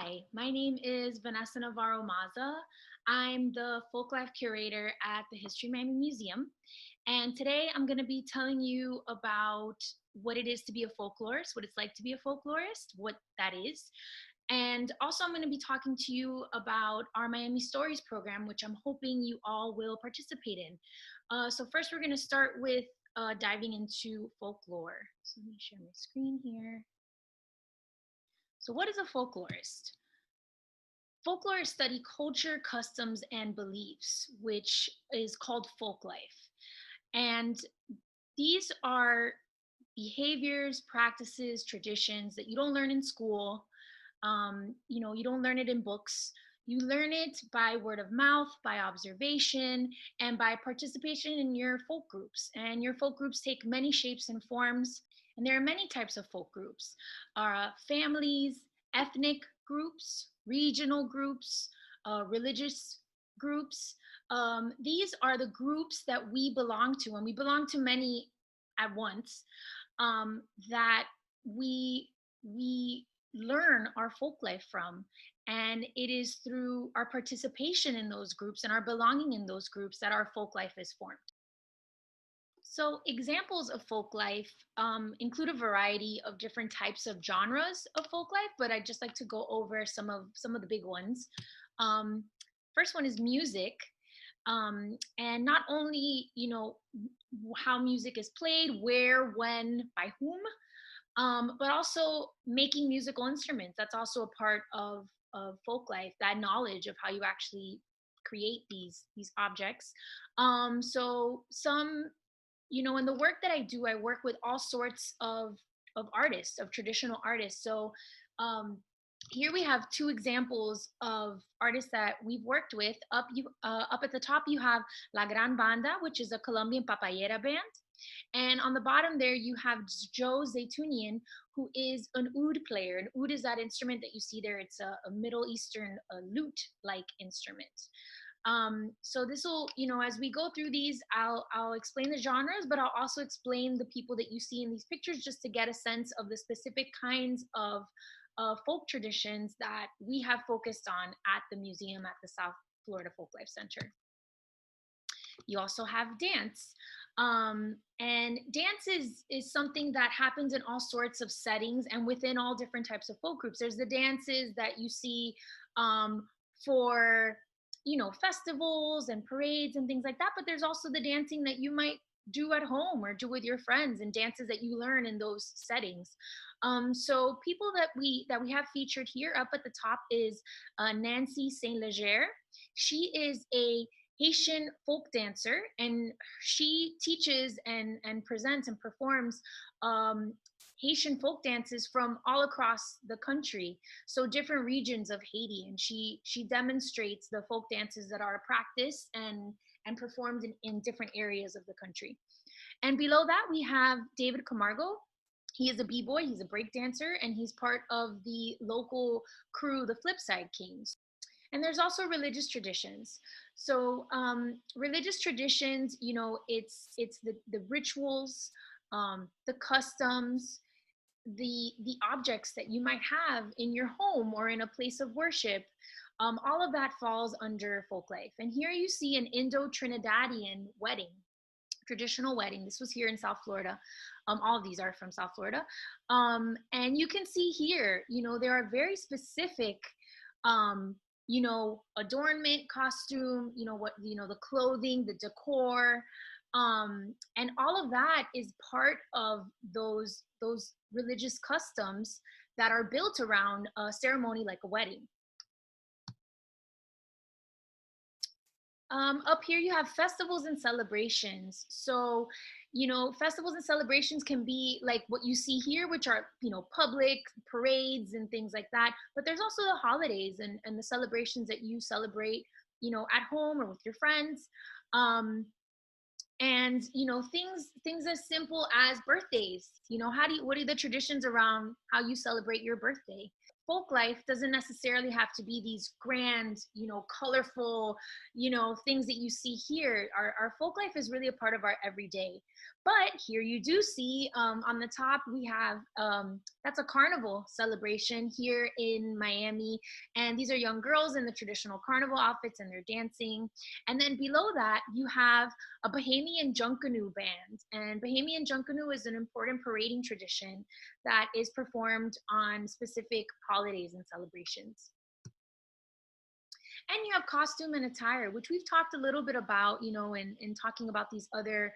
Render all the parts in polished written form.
Hi, my name is Vanessa Navarro Maza. I'm the Folklife Curator at the HistoryMiami Museum. And today I'm going to be telling you about what it is to be a folklorist, what it's like to be a folklorist, what that is. And also I'm going to be talking to you about our Miami Stories program, which I'm hoping you all will participate in. So first we're going to start with diving into folklore. So let me share my screen here. So what is a folklorist? Folklorists study culture, customs, and beliefs, which is called folklife. And these are behaviors, practices, traditions that you don't learn in school. You don't learn it in books. You learn it by word of mouth, by observation, and by participation in your folk groups. And your folk groups take many shapes and forms. And there are many types of folk groups: families, ethnic groups, regional groups, religious groups. These are the groups that we belong to, and we belong to many at once, that we learn our folk life from. And it is through our participation in those groups and our belonging in those groups that our folk life is formed. So examples of folk life include a variety of different types of genres of folk life, but I'd just like to go over some of the big ones. First one is music. And not only, how music is played, where, when, by whom, but also making musical instruments. That's also a part of folk life, that knowledge of how you actually create these objects. So some, in the work that I do, I work with all sorts of artists, of traditional artists. So here we have two examples of artists that we've worked with. Up at the top, you have La Gran Banda, which is a Colombian papayera band. And on the bottom there, you have Joe Zaytunian, who is an oud player. An oud is that instrument that you see there. It's a Middle Eastern lute-like instrument. So this will, as we go through these, I'll explain the genres, but I'll also explain the people that you see in these pictures, just to get a sense of the specific kinds of folk traditions that we have focused on at the museum at the South Florida Folklife Center. You also have dance. And dance is something that happens in all sorts of settings and within all different types of folk groups. There's the dances that you see for, festivals and parades and things like that, but there's also the dancing that you might do at home or do with your friends, and dances that you learn in those settings. So people that we have featured here up at the top is Nancy Saint Leger. She is a Haitian folk dancer, and she teaches and presents and performs Haitian folk dances from all across the country, so different regions of Haiti, and she demonstrates the folk dances that are practiced and performed in different areas of the country. And below that, we have David Camargo. He is a b-boy, he's a break dancer, and he's part of the local crew, the Flipside Kings. And there's also religious traditions. So religious traditions, it's the rituals, the customs, the objects that you might have in your home or in a place of worship. All of that falls under folk life. And here you see an Indo-Trinidadian wedding, traditional wedding. This was here in South Florida. All of these are from South Florida. And you can see here, there are very specific adornment, costume, the clothing, the decor, and all of that is part of those religious customs that are built around a ceremony like a wedding. Up here you have festivals and celebrations. So, festivals and celebrations can be like what you see here, which are, public parades and things like that. But there's also the holidays and the celebrations that you celebrate, at home or with your friends. And, things as simple as birthdays. What are the traditions around how you celebrate your birthday? folk life doesn't necessarily have to be these grand, colorful, things that you see here. Our folk life is really a part of our everyday. But here you do see on the top, we have that's a carnival celebration here in Miami. And these are young girls in the traditional carnival outfits and they're dancing. And then below that, you have a Bahamian Junkanoo band. And Bahamian Junkanoo is an important parading tradition that is performed on specific holidays and celebrations. And you have costume and attire, which we've talked a little bit about, in talking about these other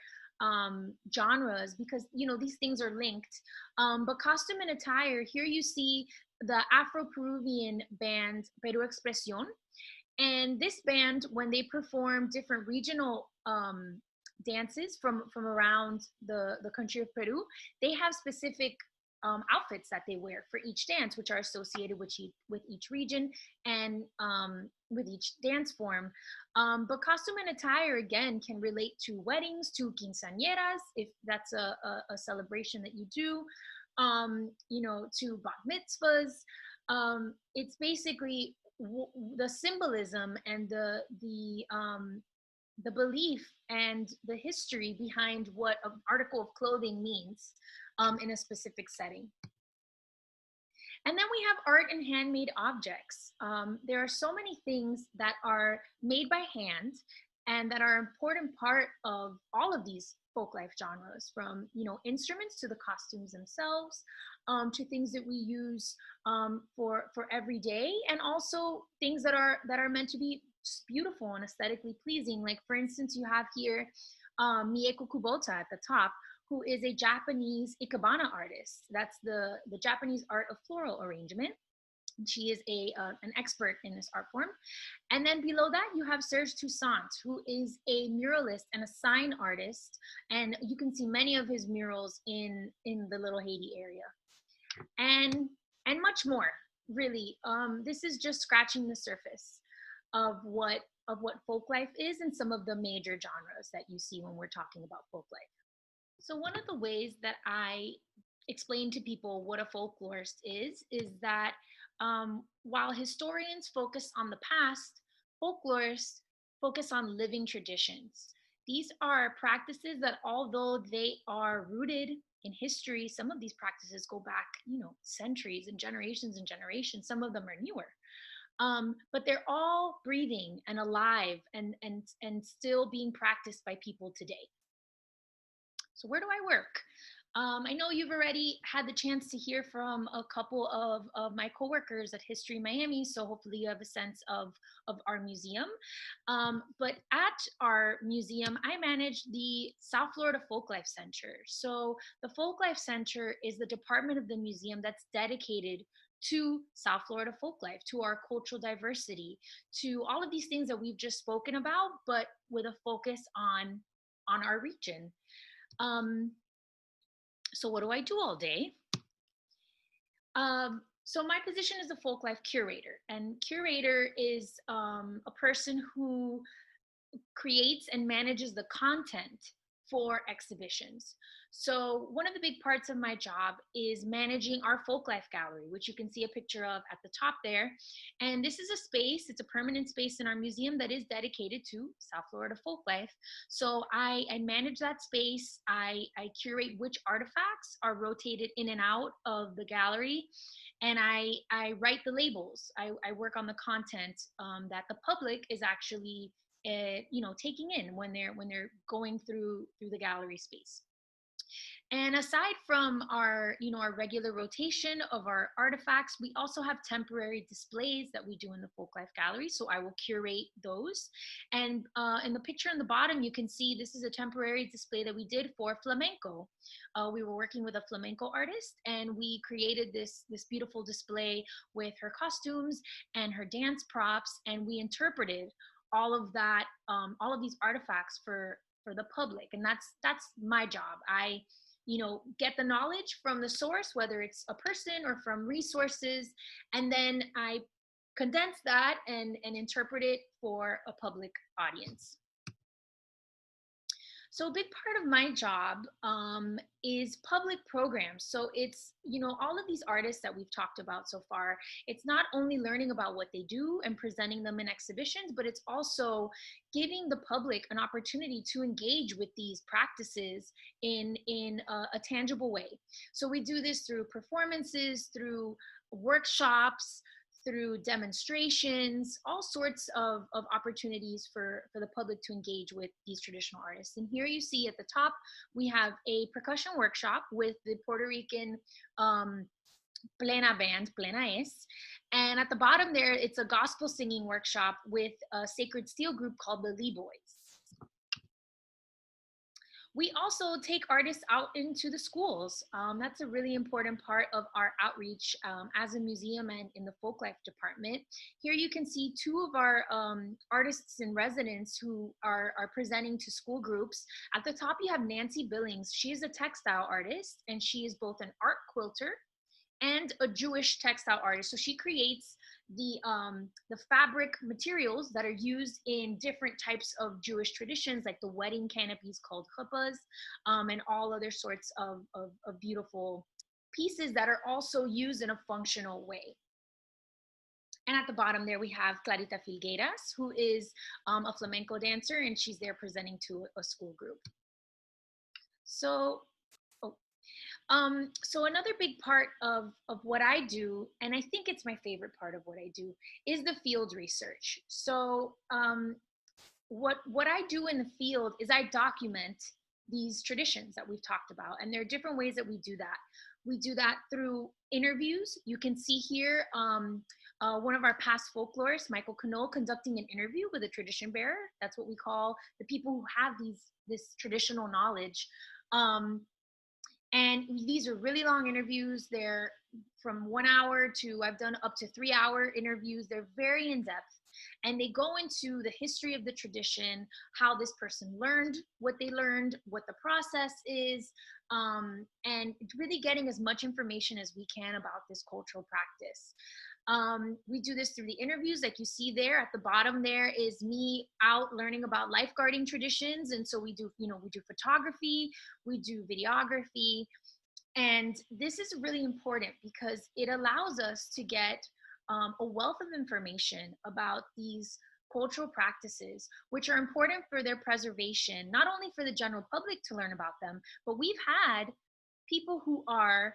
genres, because these things are linked. But costume and attire, here you see the Afro-Peruvian band Peru Expresión. And this band, when they perform different regional dances from around the country of Peru, they have specific outfits that they wear for each dance, which are associated with each region and with each dance form. But costume and attire, again, can relate to weddings, to quinceañeras, if that's a celebration that you do, to bat mitzvahs. It's basically the symbolism and the belief and the history behind what an article of clothing means in a specific setting. And then we have art and handmade objects. There are so many things that are made by hand and that are an important part of all of these folklife genres, from instruments to the costumes themselves, to things that we use for every day, and also things that are meant to be beautiful and aesthetically pleasing. Like, for instance, you have here Mieko Kubota at the top, who is a Japanese ikebana artist. That's the Japanese art of floral arrangement. She is an expert in this art form. And then below that, you have Serge Toussaint, who is a muralist and a sign artist. And you can see many of his murals in the Little Haiti area. And much more, really. This is just scratching the surface of what folklife is and some of the major genres that you see when we're talking about folklife. So one of the ways that I explain to people what a folklorist is that while historians focus on the past, folklorists focus on living traditions. These are practices that, although they are rooted in history, some of these practices go back, centuries and generations. Some of them are newer. But they're all breathing and alive and still being practiced by people today. So where do I work? I know you've already had the chance to hear from a couple of my coworkers at HistoryMiami, so hopefully you have a sense of our museum. But at our museum, I manage the South Florida Folklife Center. So the Folklife Center is the department of the museum that's dedicated to South Florida folklife, to our cultural diversity, to all of these things that we've just spoken about, but with a focus on our region. So what do I do all day? So my position is a Folklife curator, and curator is a person who creates and manages the content for exhibitions. So one of the big parts of my job is managing our Folklife gallery, which you can see a picture of at the top there. And this is a space, it's a permanent space in our museum that is dedicated to South Florida Folklife. So I manage that space. I curate which artifacts are rotated in and out of the gallery. And I write the labels. I work on the content that the public is actually taking in when they're going through the gallery space. And aside from our regular rotation of our artifacts, we also have temporary displays that we do in the Folklife Gallery. So I will curate those. And in the picture on the bottom, you can see this is a temporary display that we did for flamenco. We were working with a flamenco artist, and we created this beautiful display with her costumes and her dance props, and we interpreted all of that, all of these artifacts for the public. And that's my job. I get the knowledge from the source, whether it's a person or from resources, and then I condense that and interpret it for a public audience. So a big part of my job is public programs. So it's, all of these artists that we've talked about so far, it's not only learning about what they do and presenting them in exhibitions, but it's also giving the public an opportunity to engage with these practices in a tangible way. So we do this through performances, through workshops, through demonstrations, all sorts of opportunities for the public to engage with these traditional artists. And here you see at the top, we have a percussion workshop with the Puerto Rican Plena band, Plena es. And at the bottom there, it's a gospel singing workshop with a sacred steel group called the Lee Boys. We also take artists out into the schools. That's a really important part of our outreach as a museum and in the Folklife department. Here you can see two of our artists in residence who are presenting to school groups. At the top, you have Nancy Billings. She is a textile artist, and she is both an art quilter and a Jewish textile artist. So she creates the fabric materials that are used in different types of Jewish traditions, like the wedding canopies called chuppahs, and all other sorts of beautiful pieces that are also used in a functional way. And at the bottom there, we have Clarita Filgueiras, who is a flamenco dancer, and she's there presenting to a school group. So so another big part of what I do, and I think it's my favorite part of what I do, is the field research. So what I do in the field is I document these traditions that we've talked about, and there are different ways that we do that. We do that through interviews. You can see here one of our past folklorists, Michael Knoll, conducting an interview with a tradition bearer. That's what we call the people who have this traditional knowledge. And these are really long interviews. They're from 1 hour to, I've done up to 3-hour interviews. They're very in depth, and they go into the history of the tradition, how this person learned what they learned, what the process is, and really getting as much information as we can about this cultural practice. We do this through the interviews, like you see there at the bottom. There is me out learning about lifeguarding traditions, and so we do photography, we do videography, and this is really important because it allows us to get a wealth of information about these cultural practices, which are important for their preservation, not only for the general public to learn about them, but we've had people who are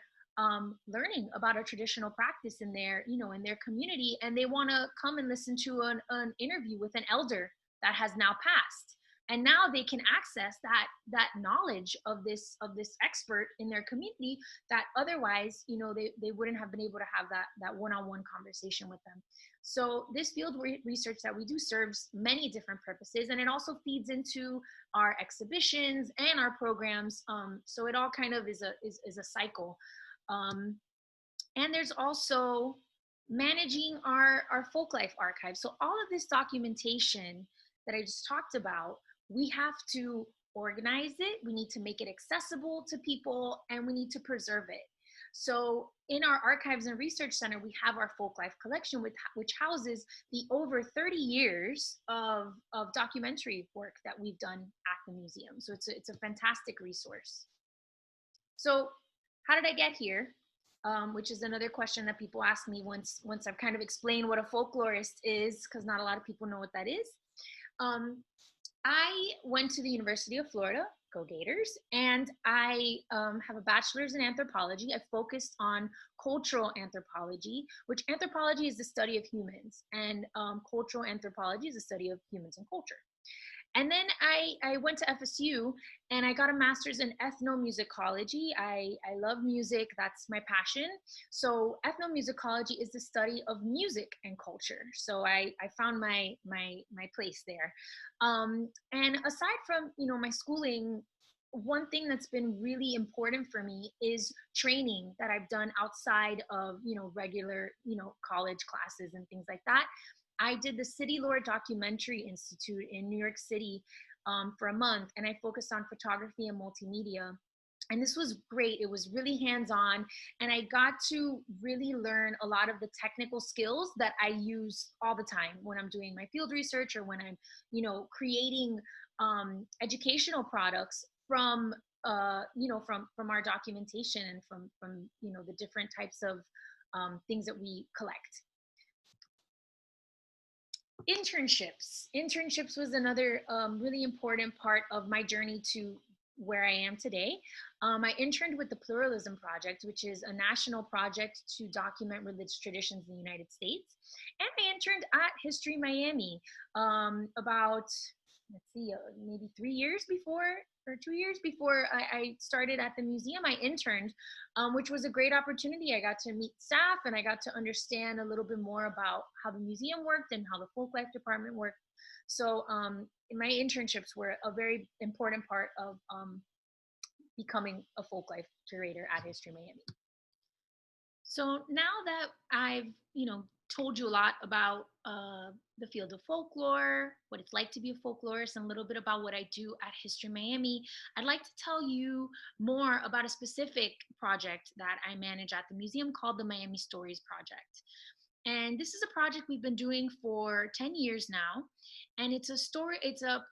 learning about a traditional practice in their community, and they want to come and listen to an interview with an elder that has now passed, and now they can access that knowledge of this expert in their community that otherwise they wouldn't have been able to have that one-on-one conversation with them. So this field research that we do serves many different purposes, and it also feeds into our exhibitions and our programs. So it all kind of is a cycle. And there's also managing our Folklife archive. So all of this documentation that I just talked about, we have to organize it, we need to make it accessible to people, and we need to preserve it. So in our Archives and Research Center, we have our Folklife collection, which houses the over 30 years of documentary work that we've done at the museum. So it's a fantastic resource. So how did I get here? Which is another question that people ask me once I've kind of explained what a folklorist is, because not a lot of people know what that is. I went to the University of Florida, go Gators, and I have a bachelor's in anthropology. I focused on cultural anthropology, which anthropology is the study of humans, and cultural anthropology is the study of humans and culture. And then I went to FSU and I got a master's in ethnomusicology. I love music, that's my passion. So ethnomusicology is the study of music and culture. So I found my place there. And aside from, my schooling, one thing that's been really important for me is training that I've done outside of, regular, college classes and things like that. I did the City Lore Documentary Institute in New York City for a month, and I focused on photography and multimedia. And this was great. It was really hands-on, and I got to really learn a lot of the technical skills that I use all the time when I'm doing my field research or when I'm, creating educational products from, from our documentation and from the different types of things that we collect. Internships was another really important part of my journey to where I am today. I interned with the Pluralism Project, which is a national project to document religious traditions in the United States. And I interned at History Miami about, let's see, maybe 3 years before or 2 years before I started at the museum. I interned, which was a great opportunity. I got to meet staff and I got to understand a little bit more about how the museum worked and how the Folklife department worked. So my internships were a very important part of becoming a Folklife curator at History Miami. So now that I've, told you a lot about the field of folklore, what it's like to be a folklorist, and a little bit about what I do at History Miami, I'd like to tell you more about a specific project that I manage at the museum called the Miami Stories Project. And this is a project we've been doing for 10 years now. And it's a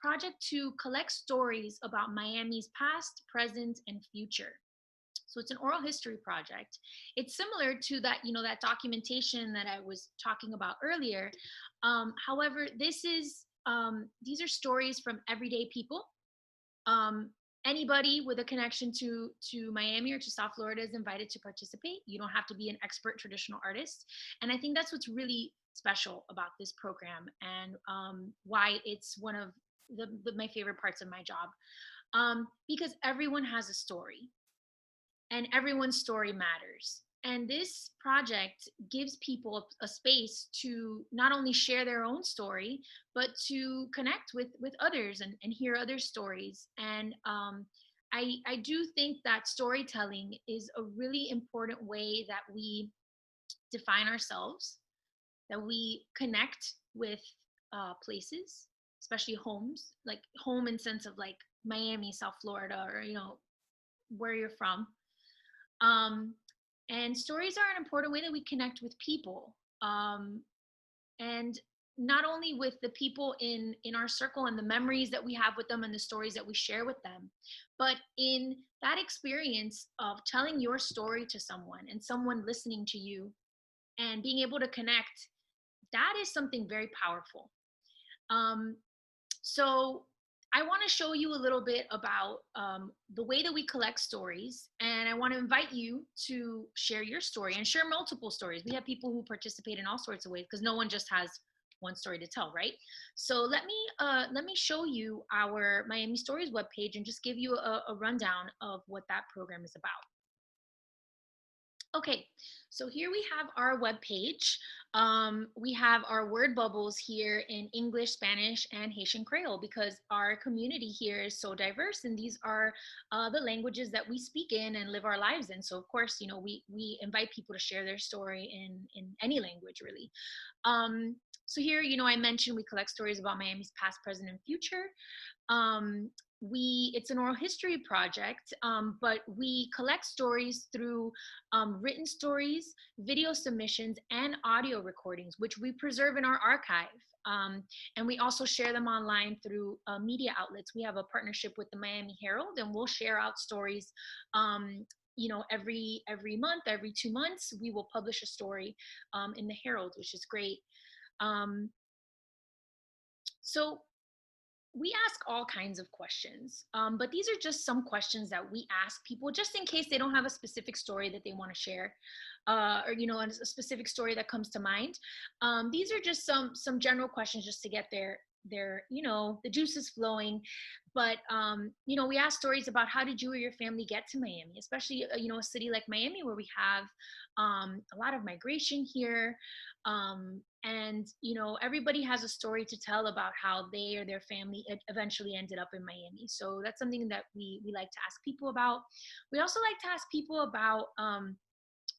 project to collect stories about Miami's past, present, and future. So it's an oral history project. It's similar to that, that documentation that I was talking about earlier. However, these are stories from everyday people. Anybody with a connection to Miami or to South Florida is invited to participate. You don't have to be an expert traditional artist. And I think that's what's really special about this program and why it's one of my favorite parts of my job. Because everyone has a story. And everyone's story matters. And this project gives people a space to not only share their own story, but to connect with others and hear other stories. And I do think that storytelling is a really important way that we define ourselves, that we connect with places, especially homes, like home in sense of like Miami, South Florida, or, where you're from. And stories are an important way that we connect with people. And not only with the people in our circle and the memories that we have with them and the stories that we share with them, but in that experience of telling your story to someone and someone listening to you and being able to connect, that is something very powerful. So I want to show you a little bit about the way that we collect stories, and I want to invite you to share your story and share multiple stories. We have people who participate in all sorts of ways because no one just has one story to tell, right? So let me show you our Miami Stories webpage and just give you a rundown of what that program is about. Okay, so here we have our webpage. We have our word bubbles here in English, Spanish, and Haitian Creole because our community here is so diverse, and these are the languages that we speak in and live our lives in. So of course, we invite people to share their story in any language, really. So here, I mentioned we collect stories about Miami's past, present, and future. It's an oral history project, but we collect stories through written stories, video submissions, and audio recordings, which we preserve in our archive. And we also share them online through media outlets. We have a partnership with the Miami Herald, and we'll share out stories every month, every 2 months, we will publish a story in the Herald, which is great. So we ask all kinds of questions, but these are just some questions that we ask people just in case they don't have a specific story that they want to share, or a specific story that comes to mind. These are just some general questions just to get their the juices flowing. But we ask stories about how did you or your family get to Miami, especially a city like Miami where we have a lot of migration here. And everybody has a story to tell about how they or their family eventually ended up in Miami. So that's something that we like to ask people about. We also like to ask people about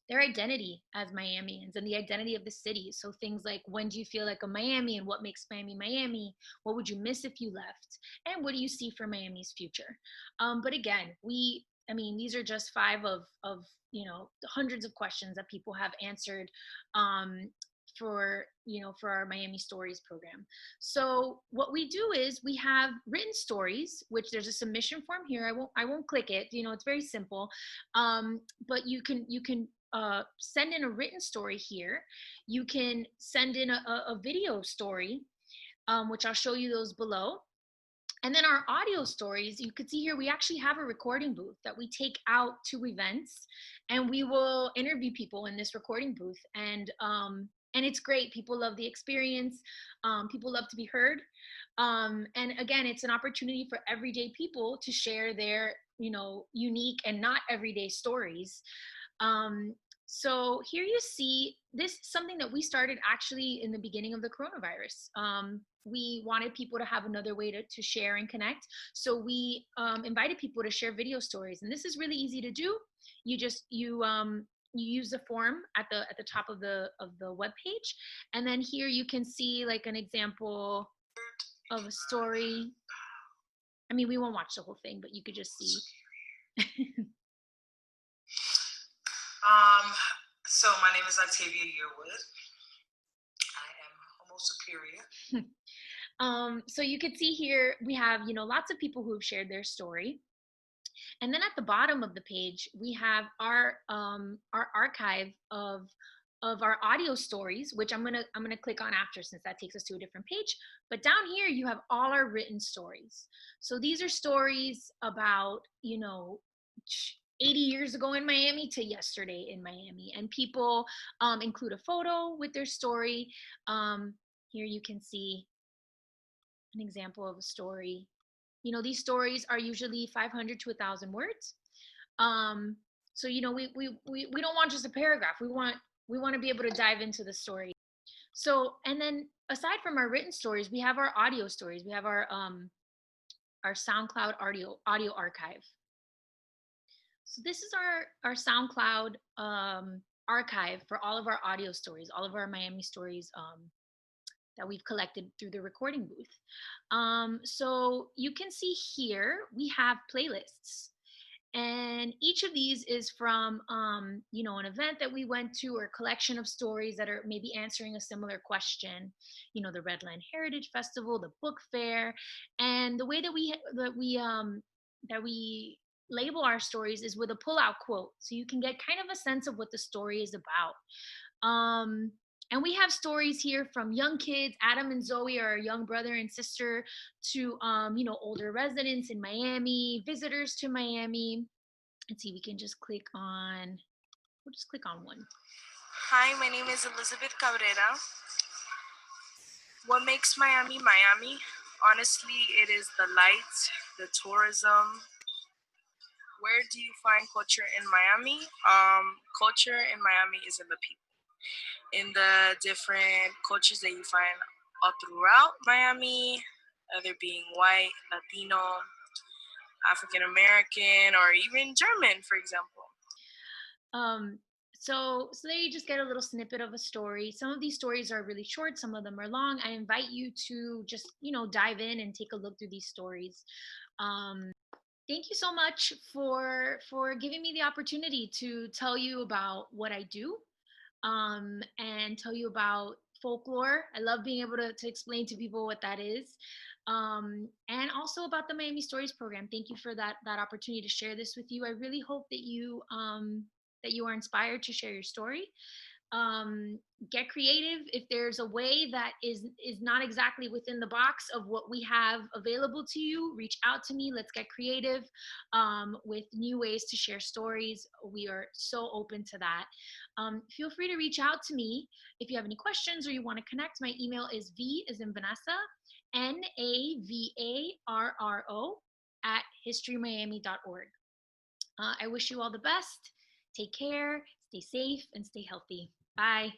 their identity as Miamians and the identity of the city. So things like, when do you feel like a Miami, and what makes Miami Miami? What would you miss if you left? And what do you see for Miami's future? But again, we I mean, these are just five of the hundreds of questions that people have answered for our Miami Stories program. So what we do is we have written stories, which there's a submission form here. I won't click it. It's very simple, but you can send in a written story here. You can send in a video story, which I'll show you those below. And then our audio stories, you could see here, we actually have a recording booth that we take out to events, and we will interview people in this recording booth. And it's great. People love the experience. People love to be heard. And again, it's an opportunity for everyday people to share their, unique and not everyday stories. So here you see, this is something that we started actually in the beginning of the coronavirus. We wanted people to have another way to share and connect. So we invited people to share video stories. And this is really easy to do. You use the form at the top of the web page. And then here you can see like an example of a story. I mean, we won't watch the whole thing, but you could just see. So my name is Octavia Yearwood. I am Homo Superior. So you can see here, we have, lots of people who have shared their story. And then at the bottom of the page, we have our archive of our audio stories, which I'm gonna click on after, since that takes us to a different page. But down here, you have all our written stories. So these are stories about, 80 years ago in Miami to yesterday in Miami. And people include a photo with their story. Here you can see an example of a story. These stories are usually 500 to 1,000 words. So, we don't want just a paragraph. We want to be able to dive into the story. So, and then aside from our written stories, we have our audio stories. We have our SoundCloud audio archive. So this is our SoundCloud archive for all of our audio stories, all of our Miami stories that we've collected through the recording booth. So you can see here, we have playlists. And each of these is from, an event that we went to, or a collection of stories that are maybe answering a similar question. The Redland Heritage Festival, the book fair, and the way that we label our stories is with a pull-out quote, so you can get kind of a sense of what the story is about. And we have stories here from young kids. Adam and Zoe are our young brother and sister, to older residents in Miami, visitors to Miami. Let's see, we can just click on. We'll just click on one. Hi, my name is Elizabeth Cabrera. What makes Miami Miami? Honestly, it is the lights, the tourism. Where do you find culture in Miami? Culture in Miami is in the people, in the different cultures that you find all throughout Miami, either being white, Latino, African American, or even German, for example. So there you just get a little snippet of a story. Some of these stories are really short, some of them are long. I invite you to just, dive in and take a look through these stories. Thank you so much for giving me the opportunity to tell you about what I do, and tell you about folklore. I love being able to explain to people what that is, and also about the Miami Stories program. Thank you for that opportunity to share this with you. I really hope that you are inspired to share your story. Get creative. If there's a way that is not exactly within the box of what we have available to you, reach out to me. Let's get creative with new ways to share stories. We are so open to that. Feel free to reach out to me if you have any questions or you want to connect. My email is V as in Vanessa, NAVARRO @HistoryMiami.org. I wish you all the best. Take care, stay safe, and stay healthy. Bye.